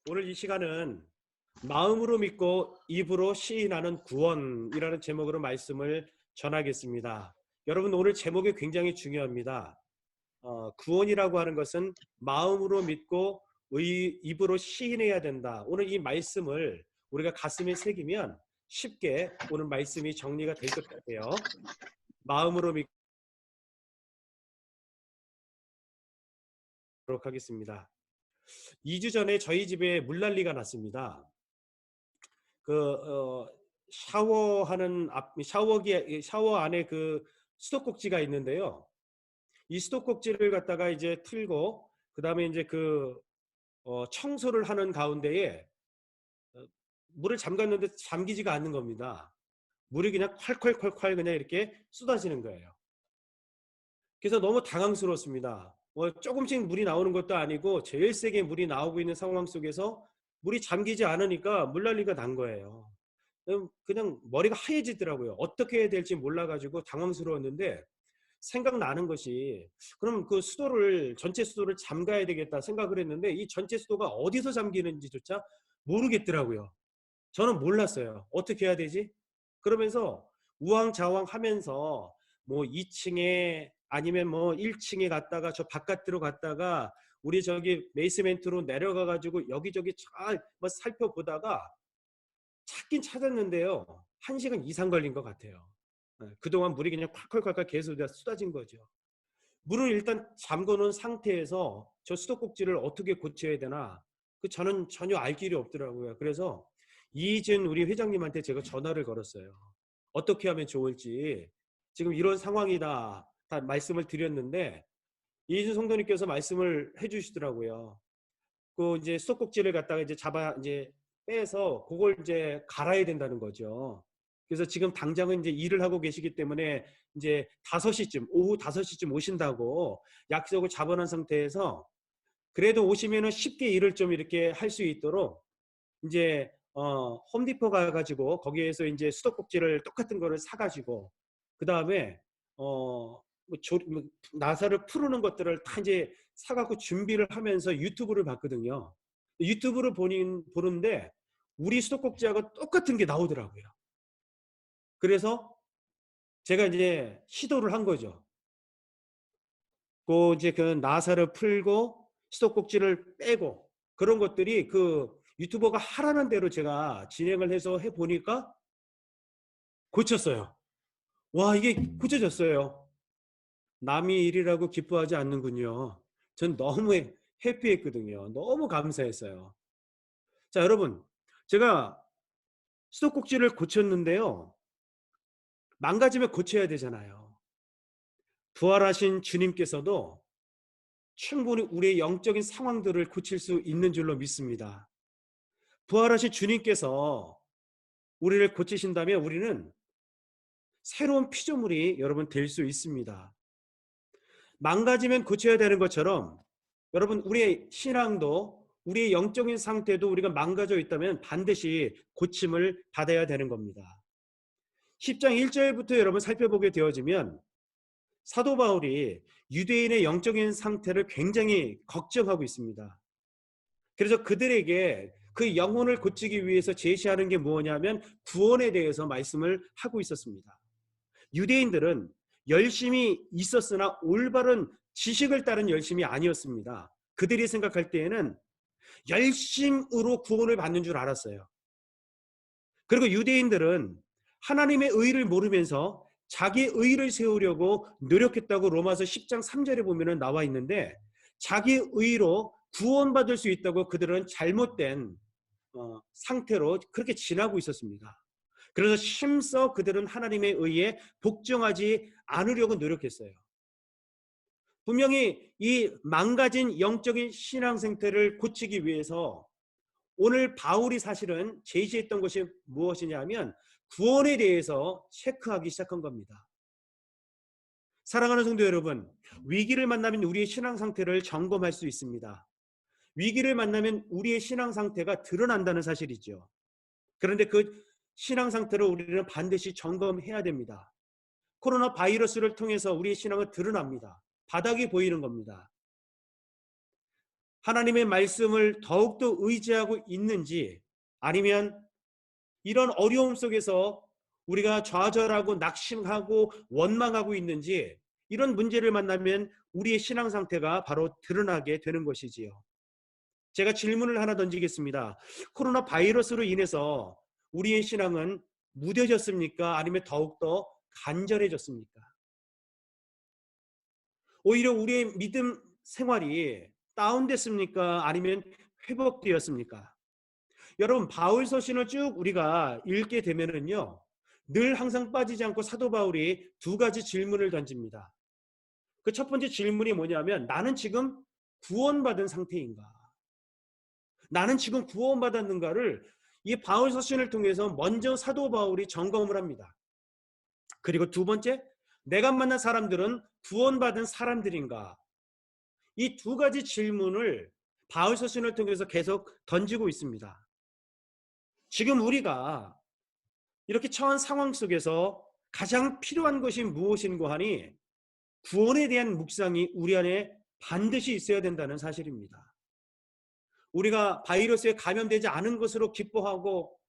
오늘 이 시간은 마음으로 믿고 입으로 시인하는 구원이라는 제목으로 말씀을 전하겠습니다. 여러분, 오늘 제목이 굉장히 중요합니다. 구원이라고 하는 것은 마음으로 믿고 입으로 시인해야 된다. 오늘 이 말씀을 우리가 가슴에 새기면 쉽게 오늘 말씀이 정리가 될 것 같아요. 마음으로 믿도록 하겠습니다. 2주 전에 저희 집에 물난리가 났습니다. 그 샤워하는 샤워 안에 그 수도꼭지가 있는데요. 이 수도꼭지를 갖다가 이제 틀고 그다음에 이제 청소를 하는 가운데에 어, 물을 잠갔는데 잠기지가 않는 겁니다. 물이 그냥 콸콸콸콸 그냥 이렇게 쏟아지는 거예요. 그래서 너무 당황스러웠습니다. 조금씩 물이 나오는 것도 아니고 제일 세게 물이 나오고 있는 상황 속에서 물이 잠기지 않으니까 물난리가 난 거예요. 그냥 머리가 하얘지더라고요. 어떻게 해야 될지 몰라가지고 당황스러웠는데 생각나는 것이 그럼 그 전체 수도를 잠가야 되겠다 생각을 했는데 이 전체 수도가 어디서 잠기는지조차 모르겠더라고요. 저는 몰랐어요. 어떻게 해야 되지? 그러면서 우왕좌왕 하면서 뭐 2층에 아니면 뭐 1층에 갔다가 저 바깥으로 갔다가 우리 저기 베이스멘트로 내려가 가지고 여기저기 잘 뭐 살펴보다가 찾긴 찾았는데요. 1시간 이상 걸린 것 같아요. 그동안 물이 그냥 콸콸콸콸 계속 쏟아진 거죠. 물을 일단 잠궈 놓은 상태에서 저 수도꼭지를 어떻게 고쳐야 되나 저는 전혀 알 길이 없더라고요. 그래서 이진 우리 회장님한테 제가 전화를 걸었어요. 어떻게 하면 좋을지 지금 이런 상황이다 다 말씀을 드렸는데 이진 성도님께서 말씀을 해주시더라고요. 그 이제 수도꼭지를 갖다가 이제 빼서 그걸 이제 갈아야 된다는 거죠. 그래서 지금 당장은 이제 일을 하고 계시기 때문에 이제 5시쯤 오후 5시쯤 오신다고 약속을 잡아놓은 상태에서 그래도 오시면은 쉽게 일을 좀 이렇게 할 수 있도록 이제 홈디포 가가지고 거기에서 이제 수도꼭지를 똑같은 거를 사가지고 그 다음에 나사를 푸르는 것들을 다 이제 사갖고 준비를 하면서 유튜브를 봤거든요. 유튜브를 보는데 우리 수도꼭지하고 똑같은 게 나오더라고요. 그래서 제가 이제 시도를 한 거죠. 이제 그 나사를 풀고 수도꼭지를 빼고 그런 것들이 그 유튜버가 하라는 대로 제가 진행을 해서 해 보니까 고쳤어요. 와, 이게 고쳐졌어요. 남이 일이라고 기뻐하지 않는군요. 전 너무 해피했거든요. 너무 감사했어요. 자, 여러분, 제가 수도꼭지를 고쳤는데요. 망가지면 고쳐야 되잖아요. 부활하신 주님께서도 충분히 우리의 영적인 상황들을 고칠 수 있는 줄로 믿습니다. 부활하신 주님께서 우리를 고치신다면 우리는 새로운 피조물이 여러분 될 수 있습니다. 망가지면 고쳐야 되는 것처럼 여러분 우리의 신앙도 우리의 영적인 상태도 우리가 망가져 있다면 반드시 고침을 받아야 되는 겁니다. 10장 1절부터 여러분 살펴보게 되어지면 사도 바울이 유대인의 영적인 상태를 굉장히 걱정하고 있습니다. 그래서 그들에게 그 영혼을 고치기 위해서 제시하는 게 뭐냐면 구원에 대해서 말씀을 하고 있었습니다. 유대인들은 열심히 있었으나 올바른 지식을 따른 열심이 아니었습니다. 그들이 생각할 때에는 열심으로 구원을 받는 줄 알았어요. 그리고 유대인들은 하나님의 의를 모르면서 자기 의를 세우려고 노력했다고 로마서 10장 3절에 보면 나와 있는데 자기 의로 구원받을 수 있다고 그들은 잘못된 상태로 그렇게 지나고 있었습니다. 그래서 심서 그들은 하나님의 의에 복종하지 않으려고 노력했어요. 분명히 이 망가진 영적인 신앙 상태를 고치기 위해서 오늘 바울이 사실은 제시했던 것이 무엇이냐면 구원에 대해서 체크하기 시작한 겁니다. 사랑하는 성도 여러분, 위기를 만나면 우리의 신앙 상태를 점검할 수 있습니다. 위기를 만나면 우리의 신앙 상태가 드러난다는 사실이죠. 그런데 그 신앙 상태를 우리는 반드시 점검해야 됩니다. 코로나 바이러스를 통해서 우리의 신앙은 드러납니다. 바닥이 보이는 겁니다. 하나님의 말씀을 더욱더 의지하고 있는지, 아니면 이런 어려움 속에서 우리가 좌절하고 낙심하고 원망하고 있는지, 이런 문제를 만나면 우리의 신앙 상태가 바로 드러나게 되는 것이지요. 제가 질문을 하나 던지겠습니다. 코로나 바이러스로 인해서 우리의 신앙은 무뎌졌습니까? 아니면 더욱더 간절해졌습니까? 오히려 우리의 믿음 생활이 다운됐습니까? 아니면 회복되었습니까? 여러분, 바울 서신을 쭉 우리가 읽게 되면은요, 늘 항상 빠지지 않고 사도 바울이 두 가지 질문을 던집니다. 그 첫 번째 질문이 뭐냐면, 나는 지금 구원받은 상태인가? 나는 지금 구원받았는가를 이 바울 서신을 통해서 먼저 사도 바울이 점검을 합니다. 그리고 두 번째, 내가 만난 사람들은 구원받은 사람들인가? 이 두 가지 질문을 바울 서신을 통해서 계속 던지고 있습니다. 지금 우리가 이렇게 처한 상황 속에서 가장 필요한 것이 무엇인가 하니, 구원에 대한 묵상이 우리 안에 반드시 있어야 된다는 사실입니다. 우리가 바이러스에 감염되지 않은 것으로 기뻐하고,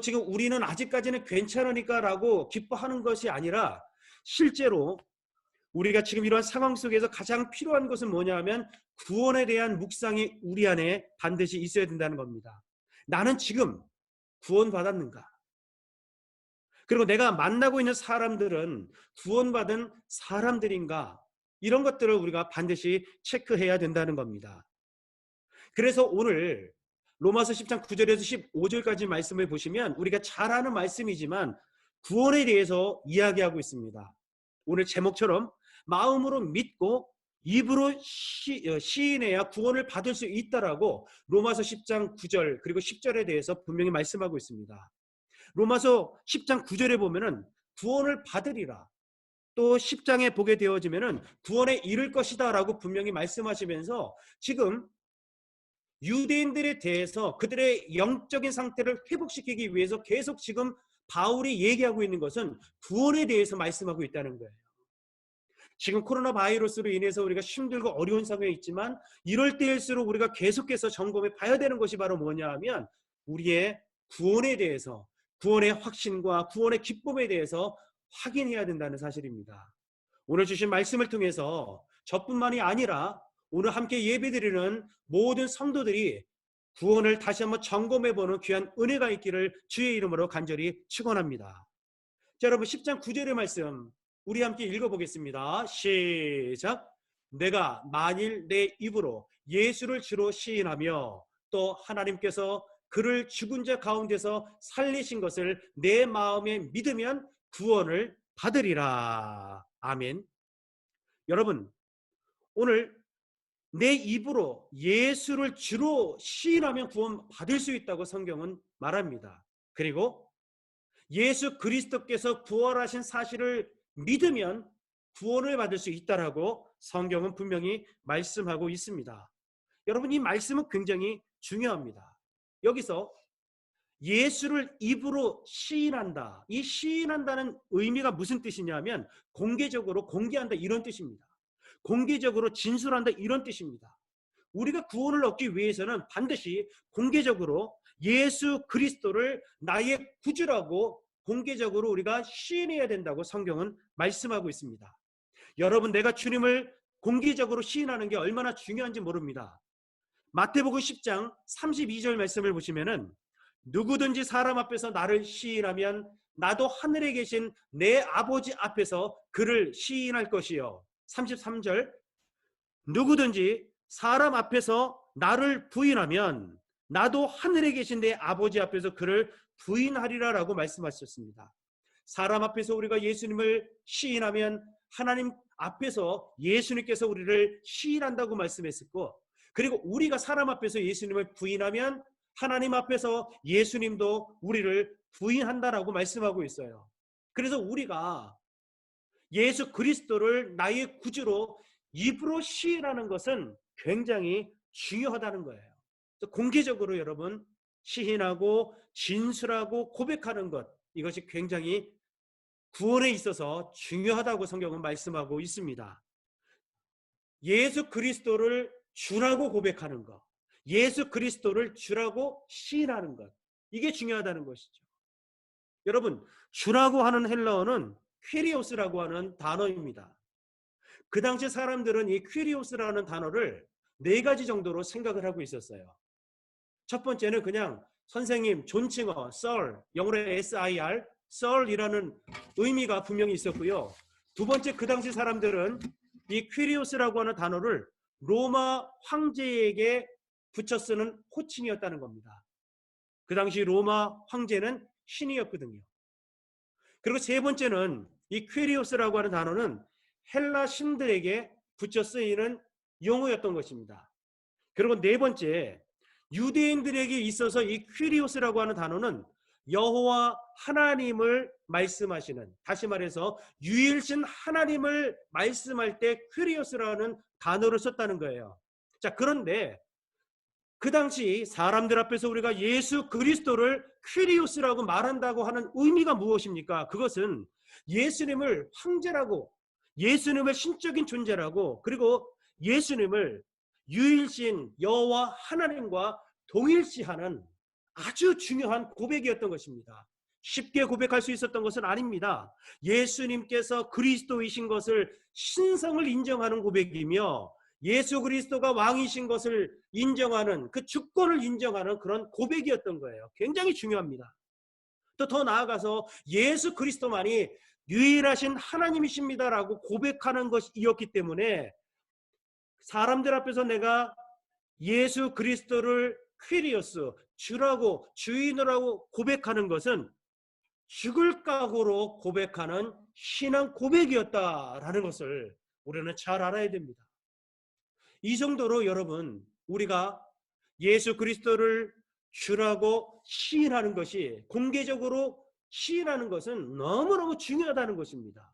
지금 우리는 아직까지는 괜찮으니까라고 기뻐하는 것이 아니라, 실제로 우리가 지금 이러한 상황 속에서 가장 필요한 것은 뭐냐 하면, 구원에 대한 묵상이 우리 안에 반드시 있어야 된다는 겁니다. 나는 지금 구원받았는가? 그리고 내가 만나고 있는 사람들은 구원받은 사람들인가? 이런 것들을 우리가 반드시 체크해야 된다는 겁니다. 그래서 오늘 로마서 10장 9절에서 15절까지 말씀을 보시면 우리가 잘 아는 말씀이지만 구원에 대해서 이야기하고 있습니다. 오늘 제목처럼 마음으로 믿고 입으로 시인해야 구원을 받을 수 있다라고 로마서 10장 9절 그리고 10절에 대해서 분명히 말씀하고 있습니다. 로마서 10장 9절에 보면은 구원을 받으리라, 또 10장에 보게 되어지면은 구원에 이를 것이다 라고 분명히 말씀하시면서, 지금 유대인들에 대해서 그들의 영적인 상태를 회복시키기 위해서 계속 지금 바울이 얘기하고 있는 것은 구원에 대해서 말씀하고 있다는 거예요. 지금 코로나 바이러스로 인해서 우리가 힘들고 어려운 상황에 있지만, 이럴 때일수록 우리가 계속해서 점검해 봐야 되는 것이 바로 뭐냐 하면, 우리의 구원에 대해서, 구원의 확신과 구원의 기쁨에 대해서 확인해야 된다는 사실입니다. 오늘 주신 말씀을 통해서 저뿐만이 아니라 오늘 함께 예배드리는 모든 성도들이 구원을 다시 한번 점검해보는 귀한 은혜가 있기를 주의 이름으로 간절히 축원합니다. 자, 여러분, 10장 9절의 말씀 우리 함께 읽어보겠습니다. 시작. 내가 만일 내 입으로 예수를 주로 시인하며 또 하나님께서 그를 죽은 자 가운데서 살리신 것을 내 마음에 믿으면 구원을 받으리라. 아멘. 여러분, 오늘 내 입으로 예수를 주로 시인하면 구원 받을 수 있다고 성경은 말합니다. 그리고 예수 그리스도께서 부활하신 사실을 믿으면 구원을 받을 수 있다라고 성경은 분명히 말씀하고 있습니다. 여러분, 이 말씀은 굉장히 중요합니다. 여기서 예수를 입으로 시인한다, 이 시인한다는 의미가 무슨 뜻이냐면 공개적으로 공개한다 이런 뜻입니다. 공개적으로 진술한다 이런 뜻입니다. 우리가 구원을 얻기 위해서는 반드시 공개적으로 예수 그리스도를 나의 구주라고 공개적으로 우리가 시인해야 된다고 성경은 말씀하고 있습니다. 여러분, 내가 주님을 공개적으로 시인하는 게 얼마나 중요한지 모릅니다. 마태복음 10장 32절 말씀을 보시면은, 누구든지 사람 앞에서 나를 시인하면 나도 하늘에 계신 내 아버지 앞에서 그를 시인할 것이요. 33절, 누구든지 사람 앞에서 나를 부인하면 나도 하늘에 계신 내 아버지 앞에서 그를 부인하리라 라고 말씀하셨습니다. 사람 앞에서 우리가 예수님을 시인하면 하나님 앞에서 예수님께서 우리를 시인한다고 말씀했었고, 그리고 우리가 사람 앞에서 예수님을 부인하면 하나님 앞에서 예수님도 우리를 부인한다라고 말씀하고 있어요. 그래서 우리가 예수 그리스도를 나의 구주로 입으로 시인하는 것은 굉장히 중요하다는 거예요. 공개적으로 여러분 시인하고 진술하고 고백하는 것, 이것이 굉장히 구원에 있어서 중요하다고 성경은 말씀하고 있습니다. 예수 그리스도를 주라고 고백하는 것, 예수 그리스도를 주라고 시인하는 것, 이게 중요하다는 것이죠. 여러분, 주라고 하는 헬라어는 퀴리오스라고 하는 단어입니다. 그 당시 사람들은 이 퀴리오스라는 단어를 네 가지 정도로 생각을 하고 있었어요. 첫 번째는 그냥 선생님, 존칭어, sir, 영어로 SIR, sir이라는 의미가 분명히 있었고요. 두 번째, 그 당시 사람들은 이 퀴리오스라고 하는 단어를 로마 황제에게 붙여 쓰는 호칭이었다는 겁니다. 그 당시 로마 황제는 신이었거든요. 그리고 세 번째는 이 퀴리오스라고 하는 단어는 헬라 신들에게 붙여 쓰이는 용어였던 것입니다. 그리고 네 번째, 유대인들에게 있어서 이 퀴리오스라고 하는 단어는 여호와 하나님을 말씀하시는, 다시 말해서 유일신 하나님을 말씀할 때 퀴리오스라는 단어를 썼다는 거예요. 자, 그런데 그 당시 사람들 앞에서 우리가 예수 그리스도를 퀴리오스라고 말한다고 하는 의미가 무엇입니까? 그것은 예수님을 황제라고, 예수님을 신적인 존재라고, 그리고 예수님을 유일신 여호와 하나님과 동일시하는 아주 중요한 고백이었던 것입니다. 쉽게 고백할 수 있었던 것은 아닙니다. 예수님께서 그리스도이신 것을, 신성을 인정하는 고백이며 예수 그리스도가 왕이신 것을 인정하는, 그 주권을 인정하는 그런 고백이었던 거예요. 굉장히 중요합니다. 또 더 나아가서 예수 그리스도만이 유일하신 하나님이십니다라고 고백하는 것이었기 때문에 사람들 앞에서 내가 예수 그리스도를 퀴리오스, 주라고, 주인으로 고백하는 것은 죽을 각오로 고백하는 신앙 고백이었다라는 것을 우리는 잘 알아야 됩니다. 이 정도로 여러분, 우리가 예수 그리스도를 주라고 시인하는 것이, 공개적으로 시인하는 것은 너무너무 중요하다는 것입니다.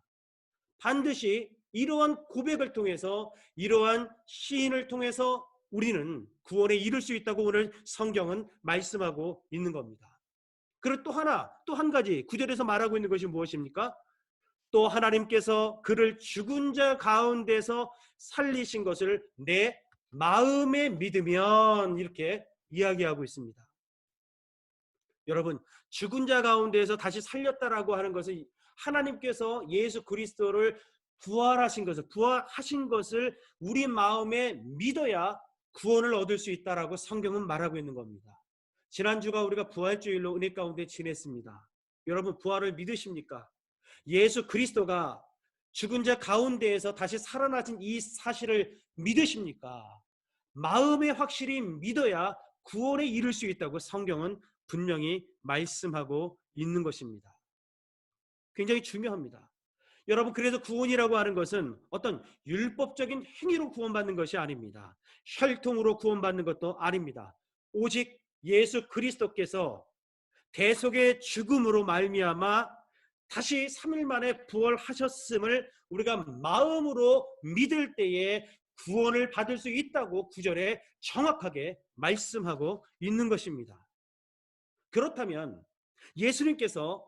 반드시 이러한 고백을 통해서, 이러한 시인을 통해서 우리는 구원에 이를 수 있다고 오늘 성경은 말씀하고 있는 겁니다. 그리고 또 한 가지 구절에서 말하고 있는 것이 무엇입니까? 또 하나님께서 그를 죽은 자 가운데서 살리신 것을 내 마음에 믿으면, 이렇게 이야기하고 있습니다. 여러분, 죽은 자 가운데에서 다시 살렸다라고 하는 것은 하나님께서 예수 그리스도를 부활하신 것을 우리 마음에 믿어야 구원을 얻을 수 있다라고 성경은 말하고 있는 겁니다. 지난주가 우리가 부활주일로 은혜 가운데 지냈습니다. 여러분, 부활을 믿으십니까? 예수 그리스도가 죽은 자 가운데에서 다시 살아나신 이 사실을 믿으십니까? 마음에 확실히 믿어야 구원에 이를 수 있다고 성경은 분명히 말씀하고 있는 것입니다. 굉장히 중요합니다. 여러분, 그래서 구원이라고 하는 것은 어떤 율법적인 행위로 구원받는 것이 아닙니다. 혈통으로 구원받는 것도 아닙니다. 오직 예수 그리스도께서 대속의 죽음으로 말미암아 다시 3일 만에 부활하셨음을 우리가 마음으로 믿을 때에 구원을 받을 수 있다고 9절에 정확하게 말씀하고 있는 것입니다. 그렇다면 예수님께서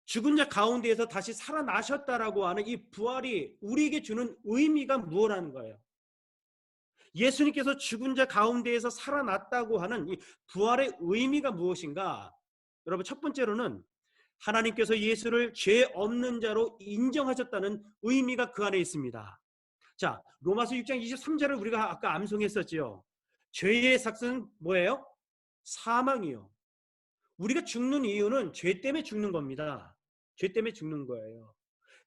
죽은 자 가운데에서 다시 살아나셨다라고 하는 이 부활이 우리에게 주는 의미가 무엇이라는 거예요? 예수님께서 죽은 자 가운데에서 살아났다고 하는 이 부활의 의미가 무엇인가? 여러분, 첫 번째로는 하나님께서 예수를 죄 없는 자로 인정하셨다는 의미가 그 안에 있습니다. 자, 로마서 6장 23절을 우리가 아까 암송했었지요. 죄의 삭은 뭐예요? 사망이요. 우리가 죽는 이유는 죄 때문에 죽는 겁니다. 죄 때문에 죽는 거예요.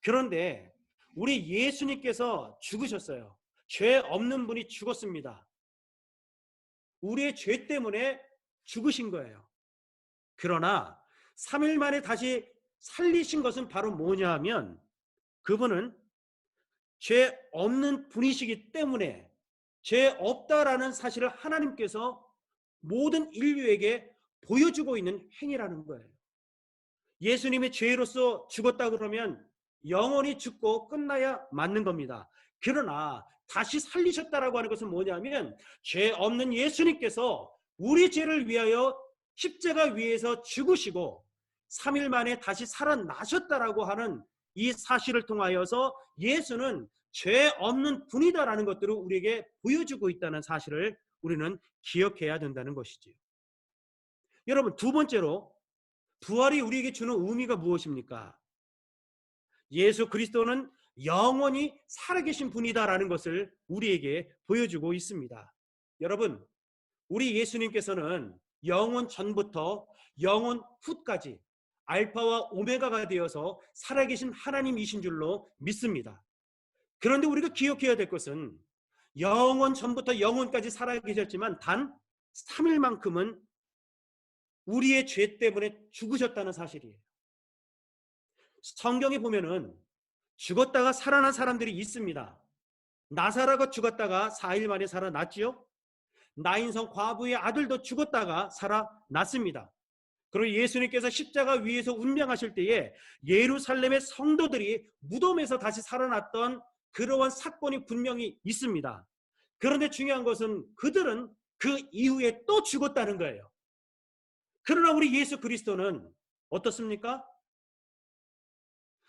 그런데 우리 예수님께서 죽으셨어요. 죄 없는 분이 죽었습니다. 우리의 죄 때문에 죽으신 거예요. 그러나 3일 만에 다시 살리신 것은 바로 뭐냐 하면, 그분은 죄 없는 분이시기 때문에 죄 없다라는 사실을 하나님께서 모든 인류에게 보여주고 있는 행위라는 거예요. 예수님이 죄로서 죽었다 그러면 영원히 죽고 끝나야 맞는 겁니다. 그러나 다시 살리셨다라고 하는 것은 뭐냐면, 죄 없는 예수님께서 우리 죄를 위하여 십자가 위에서 죽으시고 3일 만에 다시 살아나셨다라고 하는 이 사실을 통하여서 예수는 죄 없는 분이다라는 것들을 우리에게 보여주고 있다는 사실을 우리는 기억해야 된다는 것이지요. 여러분, 두 번째로 부활이 우리에게 주는 의미가 무엇입니까? 예수 그리스도는 영원히 살아계신 분이다라는 것을 우리에게 보여주고 있습니다. 여러분, 우리 예수님께서는 영원 전부터 영원 후까지 알파와 오메가가 되어서 살아계신 하나님이신 줄로 믿습니다. 그런데 우리가 기억해야 될 것은 영원 전부터 영원까지 살아계셨지만 단 3일만큼은 우리의 죄 때문에 죽으셨다는 사실이에요. 성경에 보면은 죽었다가 살아난 사람들이 있습니다. 나사로가 죽었다가 4일 만에 살아났지요. 나인성 과부의 아들도 죽었다가 살아났습니다. 그리고 예수님께서 십자가 위에서 운명하실 때에 예루살렘의 성도들이 무덤에서 다시 살아났던 그러한 사건이 분명히 있습니다. 그런데 중요한 것은 그들은 그 이후에 또 죽었다는 거예요. 그러나 우리 예수 그리스도는 어떻습니까?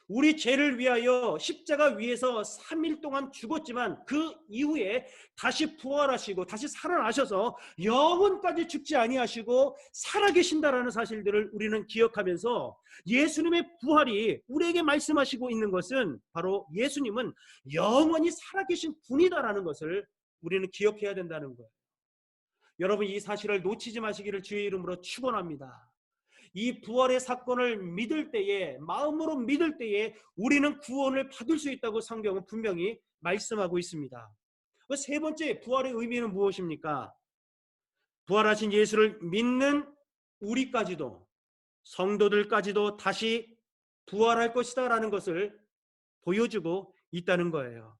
우리 죄를 위하여 십자가 위에서 3일 동안 죽었지만 그 이후에 다시 부활하시고 다시 살아나셔서 영원까지 죽지 아니하시고 살아계신다라는 사실들을 우리는 기억하면서 예수님의 부활이 우리에게 말씀하시고 있는 것은 바로 예수님은 영원히 살아계신 분이다라는 것을 우리는 기억해야 된다는 거예요. 여러분, 이 사실을 놓치지 마시기를 주의 이름으로 축원합니다. 이 부활의 사건을 믿을 때에, 마음으로 믿을 때에 우리는 구원을 받을 수 있다고 성경은 분명히 말씀하고 있습니다. 세 번째, 부활의 의미는 무엇입니까? 부활하신 예수를 믿는 우리까지도, 성도들까지도 다시 부활할 것이다 라는 것을 보여주고 있다는 거예요.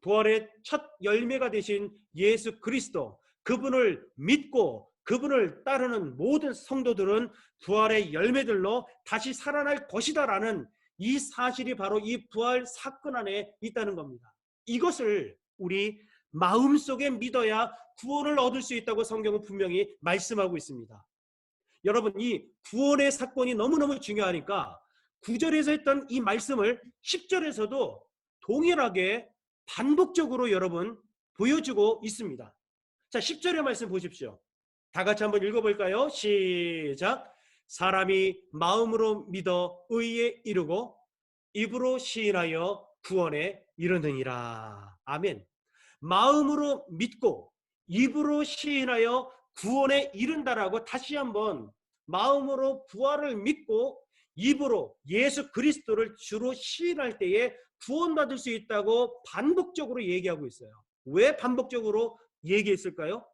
부활의 첫 열매가 되신 예수 그리스도, 그분을 믿고 그분을 따르는 모든 성도들은 부활의 열매들로 다시 살아날 것이다 라는 이 사실이 바로 이 부활 사건 안에 있다는 겁니다. 이것을 우리 마음속에 믿어야 구원을 얻을 수 있다고 성경은 분명히 말씀하고 있습니다. 여러분, 이 구원의 사건이 너무너무 중요하니까 9절에서 했던 이 말씀을 10절에서도 동일하게 반복적으로 여러분 보여주고 있습니다. 자, 10절의 말씀 보십시오. 다 같이 한번 읽어볼까요? 시작. 사람이 마음으로 믿어 의에 이르고 입으로 시인하여 구원에 이르느니라. 아멘. 마음으로 믿고 입으로 시인하여 구원에 이른다라고 다시 한번 마음으로 부활을 믿고 입으로 예수 그리스도를 주로 시인할 때에 구원받을 수 있다고 반복적으로 얘기하고 있어요. 왜 반복적으로 얘기했을까요?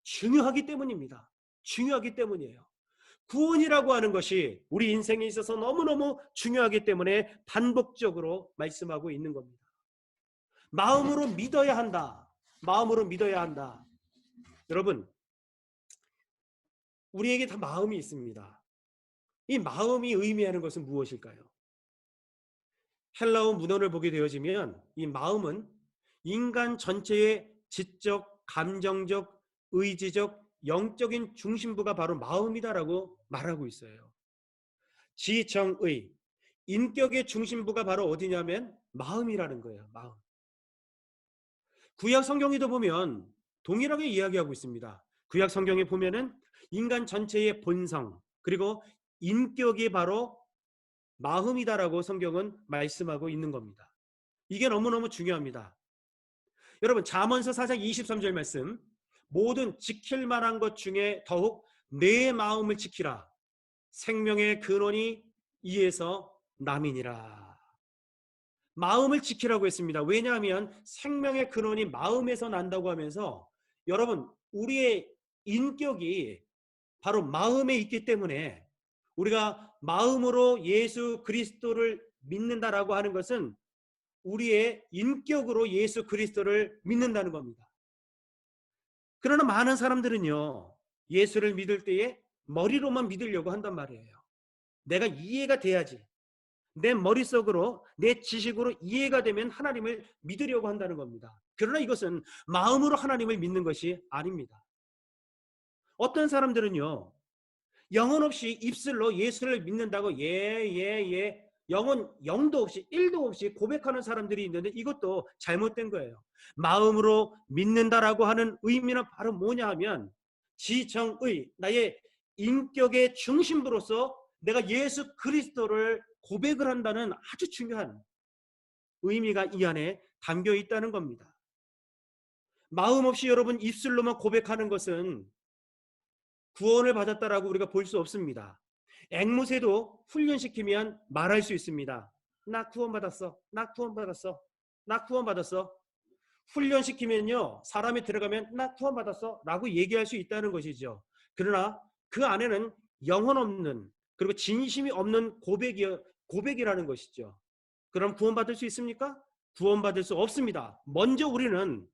중요하기 때문입니다. 중요하기 때문이에요. 구원이라고 하는 것이 우리 인생에 있어서 너무너무 중요하기 때문에 반복적으로 말씀하고 있는 겁니다. 마음으로 믿어야 한다. 마음으로 믿어야 한다. 여러분, 우리에게 다 마음이 있습니다. 이 마음이 의미하는 것은 무엇일까요? 헬라어 문헌을 보게 되어지면 이 마음은 인간 전체의 지적, 감정적, 의지적, 영적인 중심부가 바로 마음이다라고 말하고 있어요. 지정의, 인격의 중심부가 바로 어디냐면 마음이라는 거예요. 마음. 구약 성경에도 보면 동일하게 이야기하고 있습니다. 구약 성경에 보면은 인간 전체의 본성 그리고 인격이 바로 마음이다라고 성경은 말씀하고 있는 겁니다. 이게 너무너무 중요합니다. 여러분, 잠언서 4장 23절 말씀, 모든 지킬 만한 것 중에 더욱 내 마음을 지키라. 생명의 근원이 이에서 남이니라. 마음을 지키라고 했습니다. 왜냐하면 생명의 근원이 마음에서 난다고 하면서 여러분, 우리의 인격이 바로 마음에 있기 때문에 우리가 마음으로 예수 그리스도를 믿는다라고 하는 것은 우리의 인격으로 예수 그리스도를 믿는다는 겁니다. 그러나 많은 사람들은요, 예수를 믿을 때에 머리로만 믿으려고 한단 말이에요. 내가 이해가 돼야지. 내 머릿속으로, 내 지식으로 이해가 되면 하나님을 믿으려고 한다는 겁니다. 그러나 이것은 마음으로 하나님을 믿는 것이 아닙니다. 어떤 사람들은요, 영혼 없이 입술로 예수를 믿는다고 예 영은 0도 없이 1도 없이 고백하는 사람들이 있는데 이것도 잘못된 거예요. 마음으로 믿는다라고 하는 의미는 바로 뭐냐 하면 지정의, 나의 인격의 중심부로서 내가 예수 그리스도를 고백을 한다는 아주 중요한 의미가 이 안에 담겨 있다는 겁니다. 마음 없이 여러분 입술로만 고백하는 것은 구원을 받았다라고 우리가 볼 수 없습니다. 앵무새도 훈련시키면 말할 수 있습니다. 나 구원받았어. 나 구원받았어. 나 구원받았어. 훈련시키면요, 사람이 들어가면 나 구원받았어 라고 얘기할 수 있다는 것이죠. 그러나 그 안에는 영혼 없는, 그리고 진심이 없는 고백이라는 것이죠. 그럼 구원받을 수 있습니까? 구원받을 수 없습니다. 먼저 우리는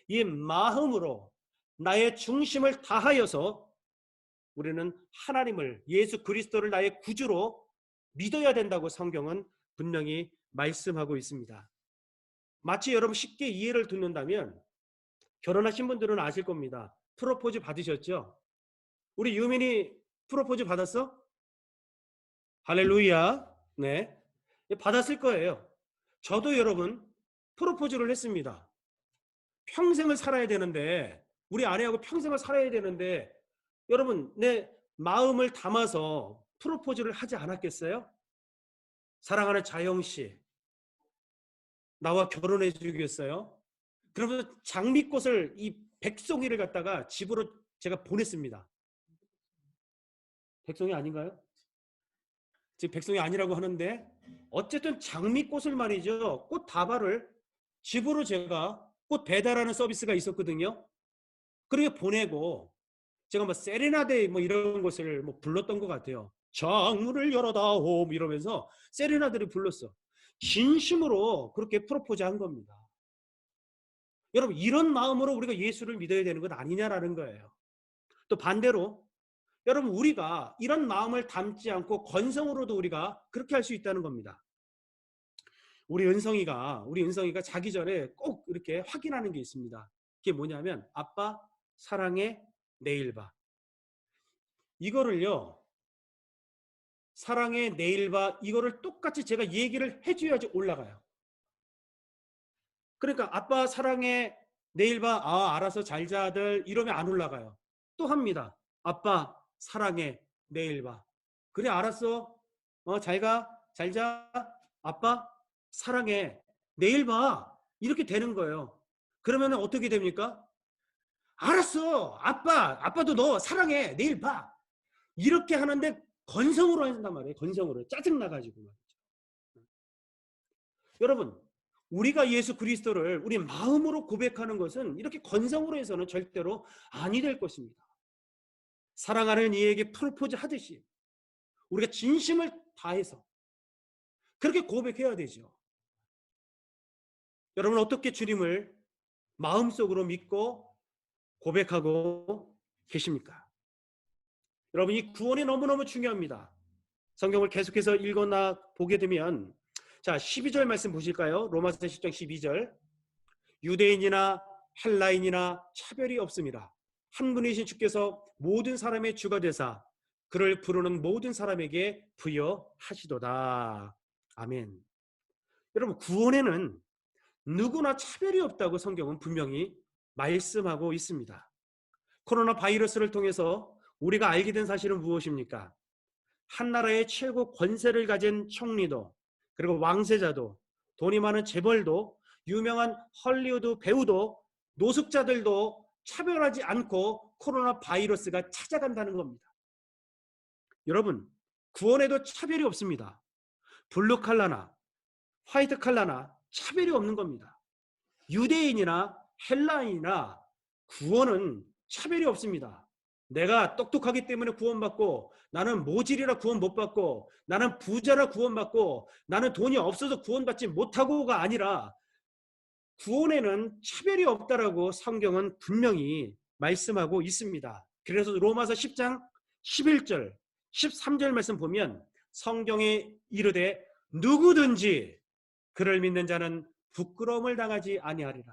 이 마음으로 나의 중심을 다하여서 우리는 하나님을, 예수 그리스도를 나의 구주로 믿어야 된다고 성경은 분명히 말씀하고 있습니다. 마치 여러분 쉽게 이해를 듣는다면 결혼하신 분들은 아실 겁니다. 프로포즈 받으셨죠? 우리 유민이 프로포즈 받았어? 할렐루야. 네. 받았을 거예요. 저도 여러분 프로포즈를 했습니다. 평생을 살아야 되는데, 우리 아내하고 평생을 살아야 되는데 여러분 내 마음을 담아서 프로포즈를 하지 않았겠어요? 사랑하는 자영 씨, 나와 결혼해 주겠어요? 그러면서 장미꽃을, 이 백송이를 갖다가 집으로 제가 보냈습니다. 백송이 아닌가요? 지금 백송이 아니라고 하는데 어쨌든 장미꽃을 말이죠. 꽃 다발을 집으로 제가 꽃 배달하는 서비스가 있었거든요. 그렇게 보내고 제가 뭐 세레나데 뭐 이런 것을 뭐 불렀던 것 같아요. 창문을 열어다오 이러면서 세레나데를 불렀어. 진심으로 그렇게 프로포즈 한 겁니다. 여러분 이런 마음으로 우리가 예수를 믿어야 되는 것 아니냐라는 거예요. 또 반대로 여러분 우리가 이런 마음을 담지 않고 건성으로도 우리가 그렇게 할 수 있다는 겁니다. 우리 은성이가 자기 전에 꼭 이렇게 확인하는 게 있습니다. 그게 뭐냐면 아빠 사랑해 내일 봐. 이거를요. 사랑해 내일 봐. 이거를 똑같이 제가 얘기를 해줘야지 올라가요. 그러니까 아빠 사랑해 내일 봐. 아 알아서 잘 자 아들 이러면 안 올라가요. 또 합니다. 아빠 사랑해 내일 봐. 그래 알았어. 잘 가. 잘 자. 아빠 사랑해 내일 봐. 이렇게 되는 거예요. 그러면 어떻게 됩니까? 알았어. 아빠도 너 사랑해 내일 봐. 이렇게 하는데 건성으로 한단 말이에요. 건성으로. 짜증나가지고 말이죠. 여러분 우리가 예수 그리스도를 우리 마음으로 고백하는 것은 이렇게 건성으로 해서는 절대로 아니 될 것입니다. 사랑하는 이에게 프로포즈 하듯이 우리가 진심을 다해서 그렇게 고백해야 되죠. 여러분 어떻게 주님을 마음속으로 믿고 고백하고 계십니까? 여러분 이 구원이 너무너무 중요합니다. 성경을 계속해서 읽거나 보게 되면 자 12절 말씀 보실까요? 로마서 10장 12절 유대인이나 헬라인이나 차별이 없습니다. 한 분이신 주께서 모든 사람의 주가 되사 그를 부르는 모든 사람에게 부여하시도다. 아멘. 여러분 구원에는 누구나 차별이 없다고 성경은 분명히 말씀하고 있습니다. 코로나 바이러스를 통해서 우리가 알게 된 사실은 무엇입니까? 한 나라의 최고 권세를 가진 총리도 그리고 왕세자도 돈이 많은 재벌도 유명한 헐리우드 배우도 노숙자들도 차별하지 않고 코로나 바이러스가 찾아간다는 겁니다. 여러분 구원에도 차별이 없습니다. 블루 칼라나 화이트 칼라나 차별이 없는 겁니다. 유대인이나 헬라인이나 구원은 차별이 없습니다. 내가 똑똑하기 때문에 구원받고 나는 모질이라 구원 못 받고 나는 부자라 구원받고 나는 돈이 없어서 구원받지 못하고가 아니라 구원에는 차별이 없다라고 성경은 분명히 말씀하고 있습니다. 그래서 로마서 10장 11절 13절 말씀 보면 성경에 이르되 누구든지 그를 믿는 자는 부끄러움을 당하지 아니하리라.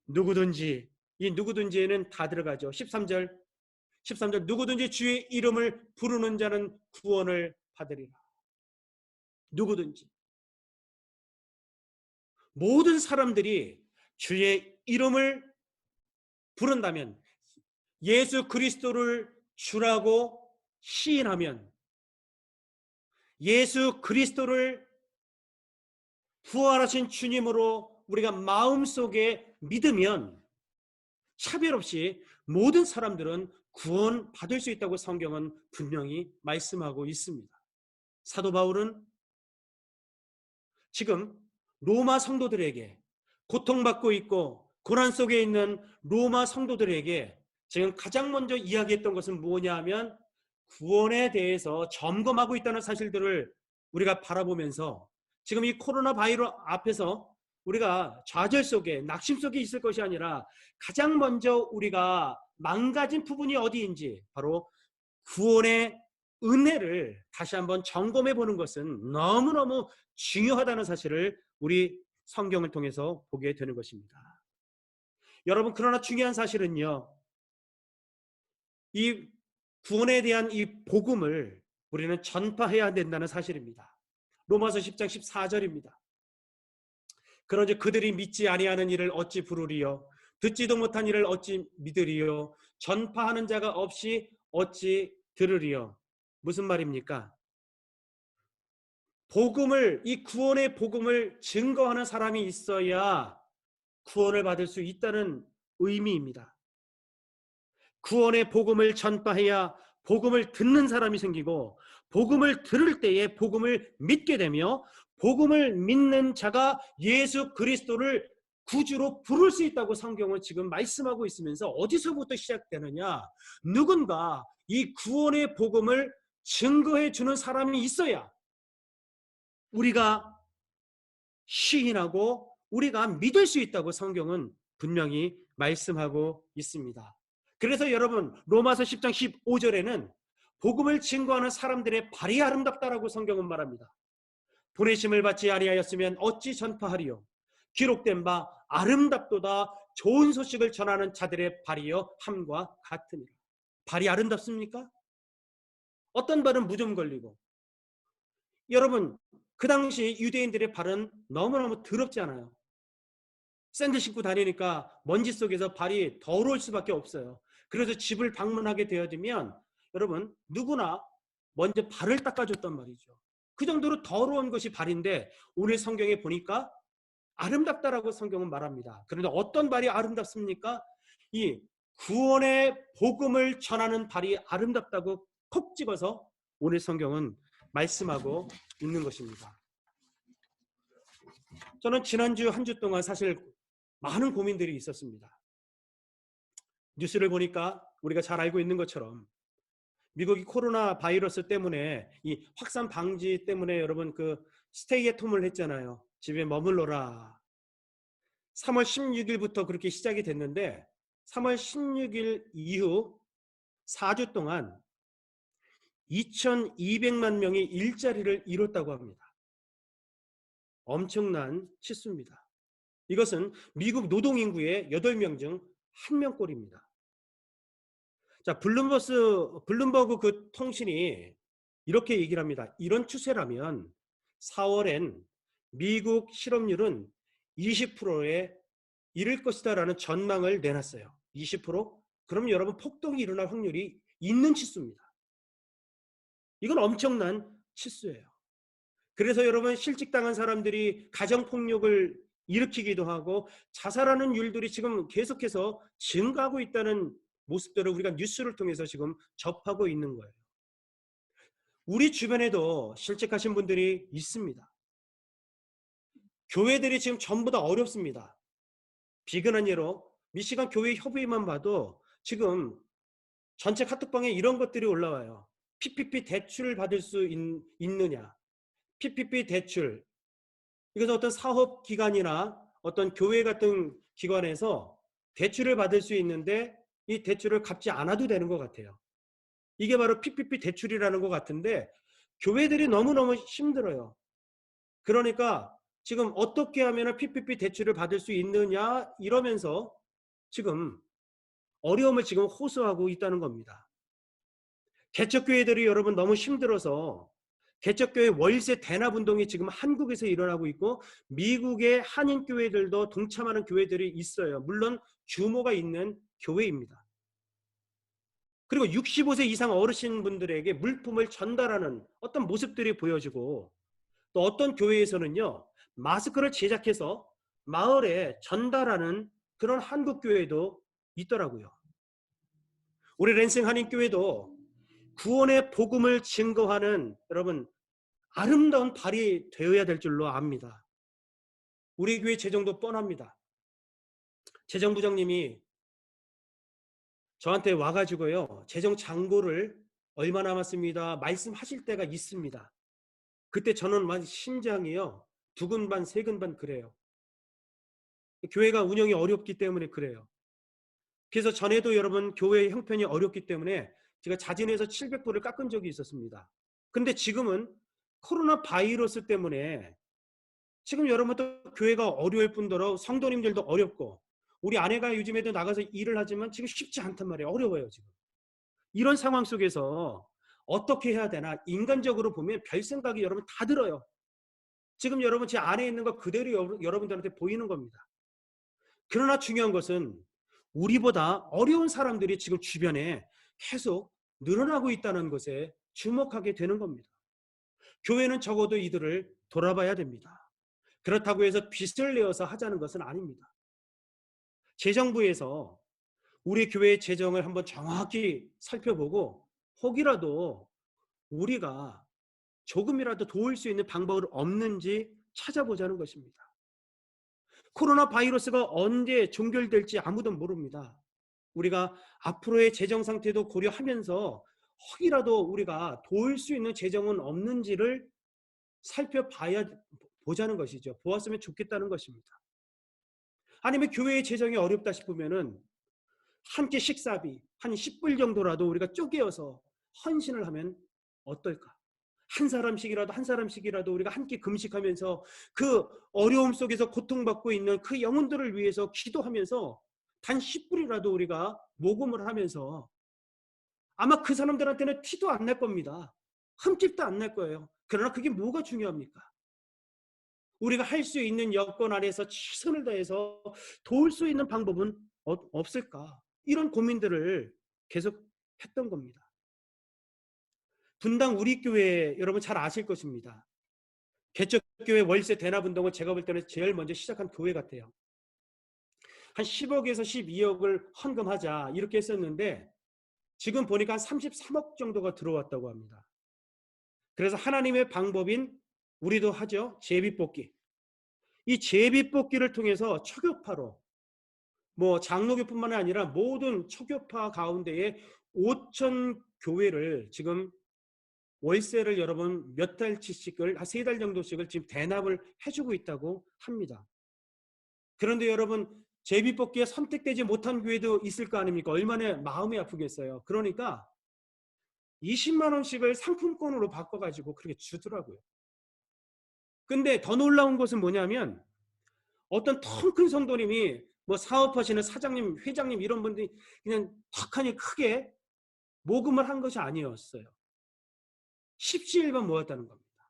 누구든지 이 누구든지에는 다 들어가죠. 13절 누구든지 주의 이름을 부르는 자는 구원을 받으리라. 누구든지 모든 사람들이 주의 이름을 부른다면, 예수 그리스도를 주라고 시인하면, 예수 그리스도를 부활하신 주님으로 우리가 마음속에 믿으면 차별 없이 모든 사람들은 구원받을 수 있다고 성경은 분명히 말씀하고 있습니다. 사도 바울은 지금 로마 성도들에게, 고통받고 있고 고난 속에 있는 로마 성도들에게 지금 가장 먼저 이야기했던 것은 뭐냐 하면, 구원에 대해서 점검하고 있다는 사실들을 우리가 바라보면서, 지금 이 코로나 바이러스 앞에서 우리가 좌절 속에, 낙심 속에 있을 것이 아니라 가장 먼저 우리가 망가진 부분이 어디인지, 바로 구원의 은혜를 다시 한번 점검해 보는 것은 너무너무 중요하다는 사실을 우리 성경을 통해서 보게 되는 것입니다. 여러분, 그러나 중요한 사실은요, 이 구원에 대한 이 복음을 우리는 전파해야 된다는 사실입니다. 로마서 10장 14절입니다. 그런즉 그들이 믿지 아니하는 일을 어찌 부르리요, 듣지도 못한 일을 어찌 믿으리요, 전파하는 자가 없이 어찌 들으리요. 무슨 말입니까? 복음을, 이 구원의 복음을 증거하는 사람이 있어야 구원을 받을 수 있다는 의미입니다. 구원의 복음을 전파해야 복음을 듣는 사람이 생기고, 복음을 들을 때에 복음을 믿게 되며, 복음을 믿는 자가 예수 그리스도를 구주로 부를 수 있다고 성경은 지금 말씀하고 있으면서, 어디서부터 시작되느냐? 누군가 이 구원의 복음을 증거해 주는 사람이 있어야 우리가 시인하고 우리가 믿을 수 있다고 성경은 분명히 말씀하고 있습니다. 그래서 여러분, 로마서 10장 15절에는 복음을 증거하는 사람들의 발이 아름답다라고 성경은 말합니다. 보내심을 받지 아니하였으면 어찌 전파하리요, 기록된 바 아름답도다 좋은 소식을 전하는 자들의 발이여 함과 같으니라. 발이 아름답습니까? 어떤 발은 무좀 걸리고, 여러분, 그 당시 유대인들의 발은 너무너무 더럽지 않아요? 샌들 신고 다니니까 먼지 속에서 발이 더러울 수밖에 없어요. 그래서 집을 방문하게 되어지면 여러분, 누구나 먼저 발을 닦아줬단 말이죠. 그 정도로 더러운 것이 발인데, 오늘 성경에 보니까 아름답다라고 성경은 말합니다. 그런데 어떤 발이 아름답습니까? 이 구원의 복음을 전하는 발이 아름답다고 콕 집어서 오늘 성경은 말씀하고 있는 것입니다. 저는 지난주 한 주 동안 사실 많은 고민들이 있었습니다. 뉴스를 보니까 우리가 잘 알고 있는 것처럼 미국이 코로나 바이러스 때문에, 이 확산 방지 때문에 여러분 그 스테이 앳 홈을 했잖아요. 집에 머물러라. 3월 16일부터 그렇게 시작이 됐는데 3월 16일 이후 4주 동안 2,200만 명이 일자리를 잃었다고 합니다. 엄청난 치수입니다. 이것은 미국 노동인구의 8명 중 1명꼴입니다. 자, 블룸버그 그 통신이 이렇게 얘기를 합니다. 이런 추세라면 4월엔 미국 실업률은 20%에 이를 것이다라는 전망을 내놨어요. 20%? 그럼 여러분, 폭동이 일어날 확률이 있는 치수입니다. 이건 엄청난 치수예요. 그래서 여러분, 실직당한 사람들이 가정폭력을 일으키기도 하고 자살하는 일들이 지금 계속해서 증가하고 있다는 모습들을 우리가 뉴스를 통해서 지금 접하고 있는 거예요. 우리 주변에도 실직하신 분들이 있습니다. 교회들이 지금 전부 다 어렵습니다. 비근한 예로 미시간 교회 협의회만 봐도 지금 전체 카톡방에 이런 것들이 올라와요. PPP 대출을 받을 수 있느냐. PPP 대출. 이것은 어떤 사업기관이나 어떤 교회 같은 기관에서 대출을 받을 수 있는데 이 대출을 갚지 않아도 되는 것 같아요. 이게 바로 PPP 대출이라는 것 같은데, 교회들이 너무너무 힘들어요. 그러니까 지금 어떻게 하면 PPP 대출을 받을 수 있느냐 이러면서 지금 어려움을 지금 호소하고 있다는 겁니다. 개척교회들이 여러분 너무 힘들어서 개척교회 월세 대납 운동이 지금 한국에서 일어나고 있고 미국의 한인 교회들도 동참하는 교회들이 있어요. 물론 규모가 있는 교회입니다. 그리고 65세 이상 어르신분들에게 물품을 전달하는 어떤 모습들이 보여지고, 또 어떤 교회에서는요, 마스크를 제작해서 마을에 전달하는 그런 한국 교회도 있더라고요. 우리 랜싱 한인교회도 구원의 복음을 증거하는, 여러분, 아름다운 발이 되어야 될 줄로 압니다. 우리 교회 재정도 뻔합니다. 재정부장님이 저한테 와가지고요, 재정 잔고를 얼마 남았습니다 말씀하실 때가 있습니다. 그때 저는 막 심장이요, 두근반 세근반 그래요. 교회가 운영이 어렵기 때문에 그래요. 그래서 전에도 여러분 교회 형편이 어렵기 때문에 제가 자진해서 700불을 깎은 적이 있었습니다. 근데 지금은 코로나 바이러스 때문에 지금 여러분도 교회가 어려울 뿐더러 성도님들도 어렵고, 우리 아내가 요즘에도 나가서 일을 하지만 지금 쉽지 않단 말이에요. 어려워요 지금. 이런 상황 속에서 어떻게 해야 되나, 인간적으로 보면 별 생각이 여러분 다 들어요. 지금 여러분 제 안에 있는 거 그대로 여러분들한테 보이는 겁니다. 그러나 중요한 것은 우리보다 어려운 사람들이 지금 주변에 계속 늘어나고 있다는 것에 주목하게 되는 겁니다. 교회는 적어도 이들을 돌아봐야 됩니다. 그렇다고 해서 빚을 내어서 하자는 것은 아닙니다. 재정부에서 우리 교회의 재정을 한번 정확히 살펴보고 혹이라도 우리가 조금이라도 도울 수 있는 방법은 없는지 찾아보자는 것입니다. 코로나 바이러스가 언제 종결될지 아무도 모릅니다. 우리가 앞으로의 재정 상태도 고려하면서 혹이라도 우리가 도울 수 있는 재정은 없는지를 살펴봐야 보자는 것이죠. 보았으면 좋겠다는 것입니다. 아니면 교회의 재정이 어렵다 싶으면은 한 끼 식사비 한 10불 정도라도 우리가 쪼개어서 헌신을 하면 어떨까? 한 사람씩이라도 우리가 한 끼 금식하면서 그 어려움 속에서 고통받고 있는 그 영혼들을 위해서 기도하면서 단 10불이라도 우리가 모금을 하면서, 아마 그 사람들한테는 티도 안 날 겁니다. 흠집도 안 날 거예요. 그러나 그게 뭐가 중요합니까? 우리가 할 수 있는 여건 안에서 최선을 다해서 도울 수 있는 방법은 없을까? 이런 고민들을 계속 했던 겁니다. 분당 우리 교회 여러분 잘 아실 것입니다. 개척교회 월세 대납 운동을 제가 볼 때는 제일 먼저 시작한 교회 같아요. 한 10억에서 12억을 헌금하자 이렇게 했었는데 지금 보니까 한 33억 정도가 들어왔다고 합니다. 그래서 하나님의 방법인, 우리도 하죠, 제비뽑기. 이 제비뽑기를 통해서 초교파로, 뭐 장로교뿐만 아니라 모든 초교파 가운데에 5천 교회를 지금 월세를 여러분 몇 달치씩을, 한 3달 정도씩을 지금 대납을 해주고 있다고 합니다. 그런데 여러분 제비뽑기에 선택되지 못한 교회도 있을 거 아닙니까? 얼마나 마음이 아프겠어요. 그러니까 20만 원씩을 상품권으로 바꿔가지고 그렇게 주더라고요. 근데 더 놀라운 것은 뭐냐면 어떤 통 큰 성도님이, 뭐 사업하시는 사장님, 회장님 이런 분들이 그냥 턱하니 크게 모금을 한 것이 아니었어요. 십시일반 모았다는 겁니다.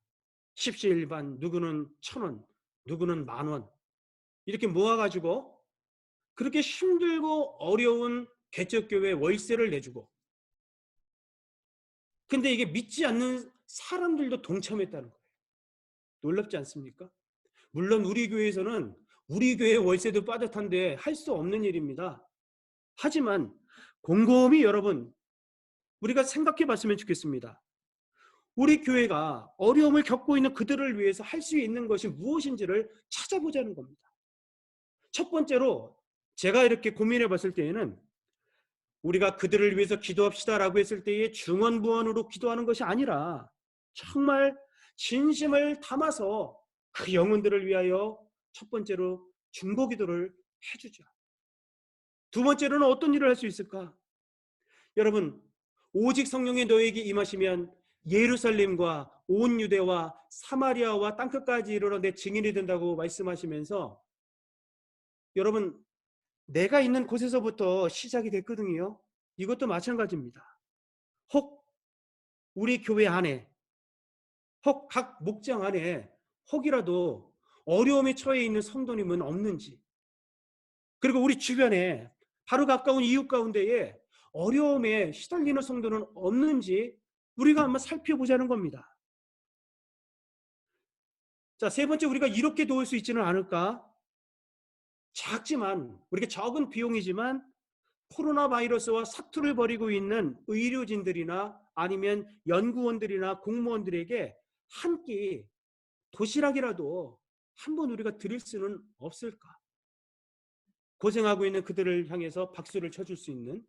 십시일반, 누구는 1,000원, 누구는 10,000원 이렇게 모아가지고 그렇게 힘들고 어려운 개척교회 월세를 내주고, 근데 이게 믿지 않는 사람들도 동참했다는 거예요. 놀랍지 않습니까? 물론 우리 교회에서는 우리 교회 월세도 빠듯한데 할 수 없는 일입니다. 하지만 곰곰이 여러분 우리가 생각해 봤으면 좋겠습니다. 우리 교회가 어려움을 겪고 있는 그들을 위해서 할 수 있는 것이 무엇인지를 찾아보자는 겁니다. 첫 번째로 제가 이렇게 고민해 봤을 때에는 우리가 그들을 위해서 기도합시다라고 했을 때에 중언부언으로 기도하는 것이 아니라 정말 진심을 담아서 그 영혼들을 위하여 첫 번째로 중보기도를 해주자. 두 번째로는 어떤 일을 할 수 있을까? 여러분, 오직 성령이 너에게 임하시면 예루살렘과 온 유대와 사마리아와 땅끝까지 이르러 내 증인이 된다고 말씀하시면서, 여러분 내가 있는 곳에서부터 시작이 됐거든요. 이것도 마찬가지입니다. 혹 우리 교회 안에 혹 각 목장 안에 혹이라도 어려움에 처해 있는 성도님은 없는지, 그리고 우리 주변에 바로 가까운 이웃 가운데에 어려움에 시달리는 성도는 없는지 우리가 한번 살펴보자는 겁니다. 자, 세 번째, 우리가 이렇게 도울 수 있지는 않을까? 작지만, 우리가 적은 비용이지만 코로나 바이러스와 사투를 벌이고 있는 의료진들이나 아니면 연구원들이나 공무원들에게 한 끼 도시락이라도 한번 우리가 드릴 수는 없을까? 고생하고 있는 그들을 향해서 박수를 쳐줄 수 있는.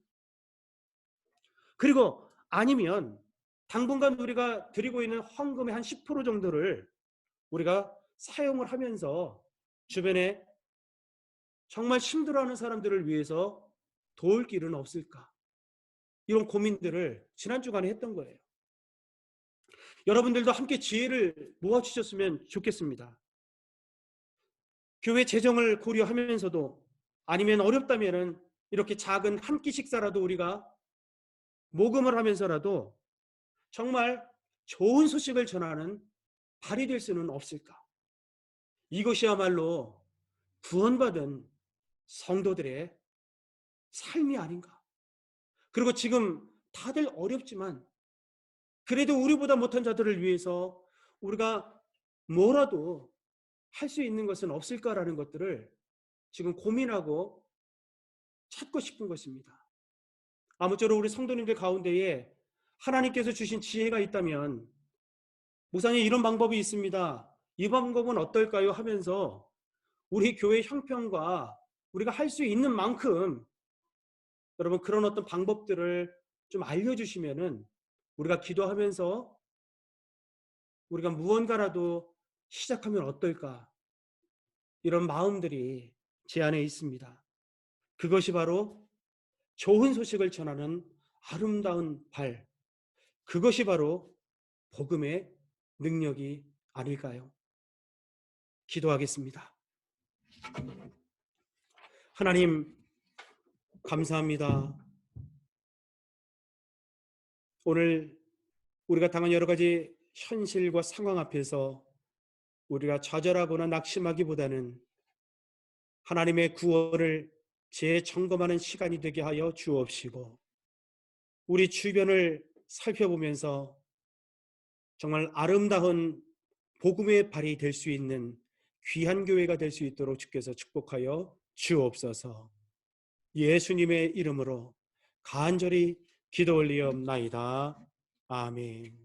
그리고 아니면 당분간 우리가 드리고 있는 헌금의 한 10% 정도를 우리가 사용을 하면서 주변에 정말 힘들어하는 사람들을 위해서 도울 길은 없을까? 이런 고민들을 지난 주간에 했던 거예요. 여러분들도 함께 지혜를 모아주셨으면 좋겠습니다. 교회 재정을 고려하면서도, 아니면 어렵다면은 이렇게 작은 한 끼 식사라도 우리가 모금을 하면서라도 정말 좋은 소식을 전하는 발이 될 수는 없을까? 이것이야말로 구원받은 성도들의 삶이 아닌가? 그리고 지금 다들 어렵지만 그래도 우리보다 못한 자들을 위해서 우리가 뭐라도 할 수 있는 것은 없을까라는 것들을 지금 고민하고 찾고 싶은 것입니다. 아무쪼록 우리 성도님들 가운데에 하나님께서 주신 지혜가 있다면, 목사님 이런 방법이 있습니다, 이 방법은 어떨까요? 하면서 우리 교회 형편과 우리가 할 수 있는 만큼 여러분 그런 어떤 방법들을 좀 알려주시면은 우리가 기도하면서 우리가 무언가라도 시작하면 어떨까, 이런 마음들이 제 안에 있습니다. 그것이 바로 좋은 소식을 전하는 아름다운 발, 그것이 바로 복음의 능력이 아닐까요? 기도하겠습니다. 하나님, 감사합니다. 오늘 우리가 당한 여러 가지 현실과 상황 앞에서 우리가 좌절하거나 낙심하기보다는 하나님의 구원을 재점검하는 시간이 되게 하여 주옵시고, 우리 주변을 살펴보면서 정말 아름다운 복음의 발이 될 수 있는 귀한 교회가 될 수 있도록 주께서 축복하여 주옵소서. 예수님의 이름으로 간절히 기도 올리옵나이다. 아멘.